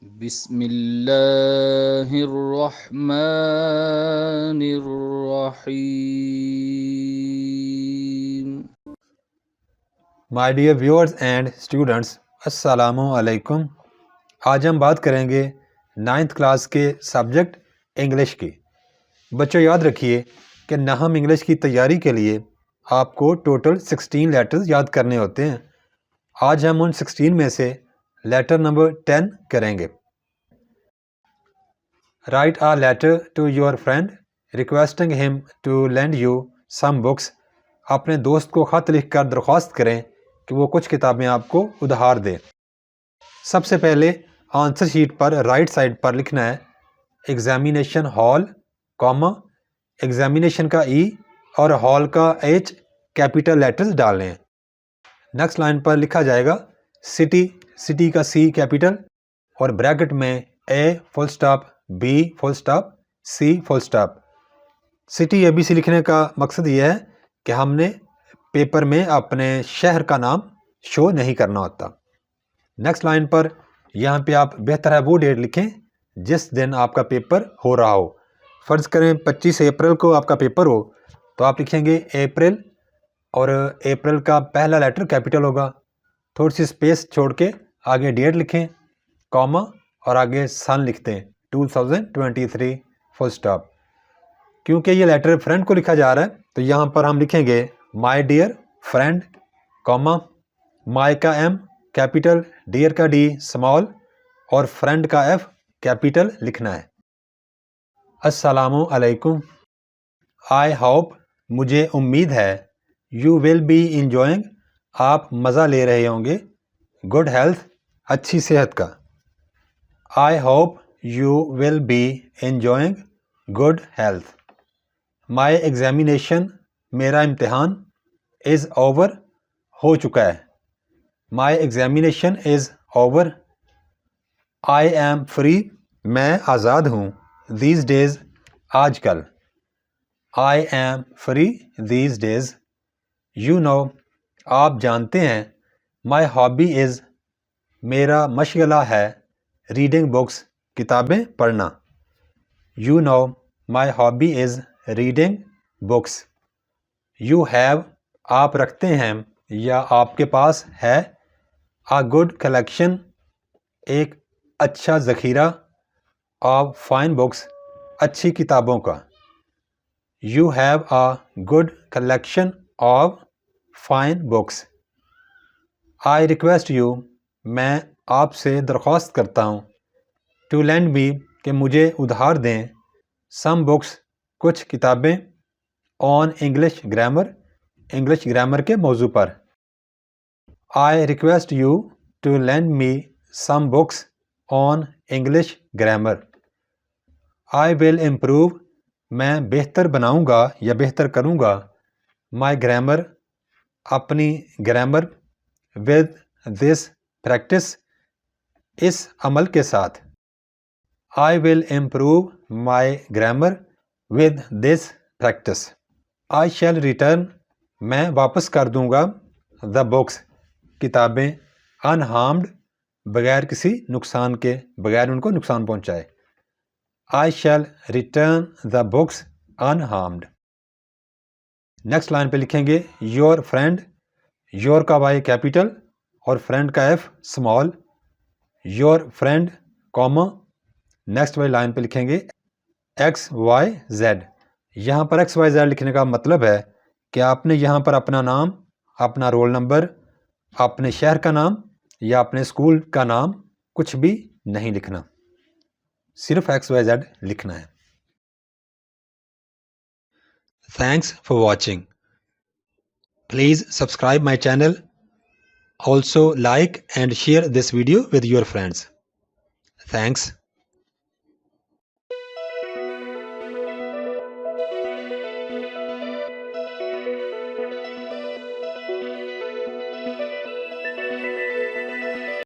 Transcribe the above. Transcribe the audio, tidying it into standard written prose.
بسم اللہ الرحمن الرحیم. My dear viewers and students, السلام علیکم. آج ہم بات کریں گے 9th کلاس کے سبجیکٹ انگلش کی. بچوں یاد رکھیے کہ نحم انگلش کی تیاری کے لیے آپ کو ٹوٹل 16 لیٹرز یاد کرنے ہوتے ہیں. آج ہم ان 16 میں سے لیٹر نمبر 10 کریں گے. Write a letter to your friend requesting him to lend you some books. اپنے دوست کو خط لکھ کر درخواست کریں کہ وہ کچھ کتابیں آپ کو ادھار دے. سب سے پہلے آنسر شیٹ پر رائٹ سائڈ پر لکھنا ہے ایگزامینیشن ہال کاما ایگزامینیشن کا ای اور ہال کا ایچ کیپیٹل لیٹرز ڈالنے ہیں. نیکسٹ لائن پر لکھا جائے گا سٹی کا سی کیپیٹل اور بریکٹ میں A full stop B full stop C full stop. City A B C لکھنے کا مقصد یہ ہے کہ ہم نے پیپر میں اپنے شہر کا نام شو نہیں کرنا ہوتا. نیکسٹ لائن پر یہاں پہ آپ بہتر ہے وہ ڈیٹ لکھیں جس دن آپ کا پیپر ہو رہا ہو. فرض کریں 25 اپریل کو آپ کا پیپر ہو تو آپ لکھیں گے اپریل اور اپریل کا پہلا لیٹر کیپیٹل ہوگا. تھوڑی سی اسپیس چھوڑ کے آگے ڈیٹ لکھیں کاما اور آگے سن لکھتے ہیں 2023 فل سٹاپ. کیونکہ یہ لیٹر فرینڈ کو لکھا جا رہا ہے تو یہاں پر ہم لکھیں گے مائی ڈیئر فرینڈ کاما مائی کا ایم کیپیٹل ڈیئر کا ڈی اسمال اور فرینڈ کا ایف کیپیٹل لکھنا ہے. السلام علیکم. آئی ہوپ مجھے امید ہے یو ول بی انجوائنگ آپ مزہ لے رہے ہوں گے گڈ ہیلتھ اچھی صحت کا. I hope you will be enjoying good health. My examination میرا امتحان از اوور ہو چکا ہے. My examination is over. I am free میں آزاد ہوں دیز ڈیز آج کل. I am free these days. You know آپ جانتے ہیں مائی ہابی از میرا مشغلہ ہے ریڈنگ بکس کتابیں پڑھنا. You know my hobby is reading books. You have آپ رکھتے ہیں یا آپ کے پاس ہے آ گڈ کلیکشن ایک اچھا ذخیرہ آف فائن بکس اچھی کتابوں کا. You have a good collection of fine books. I request you میں آپ سے درخواست کرتا ہوں ٹو لینڈ می کہ مجھے ادھار دیں سم بکس کچھ کتابیں آن انگلش گرامر کے موضوع پر. I request you to lend me some books on English grammar. I will improve میں بہتر بناؤں گا یا بہتر کروں گا مائی گرامر اپنی گرامر ود دس پریکٹس اس عمل کے ساتھ. I will improve my grammar with this practice. I shall return میں واپس کر دوں گا دا بکس کتابیں انہارمڈ بغیر کسی نقصان کے بغیر ان کو نقصان پہنچائے. I shall return the books unharmed. Next line پہ لکھیں گے یور فرینڈ یور کا وائی کیپیٹل اور فرینڈ کا F small. Your friend comma next والی لائن پہ لکھیں گے ایکس وائی زیڈ. یہاں پر ایکس وائی زیڈ لکھنے کا مطلب ہے کہ آپ نے یہاں پر اپنا نام اپنا رول نمبر اپنے شہر کا نام یا اپنے اسکول کا نام کچھ بھی نہیں لکھنا، صرف ایکس وائی زیڈ لکھنا ہے. Thanks for watching. Please subscribe my channel. Also like and share this video with your friends. Thanks.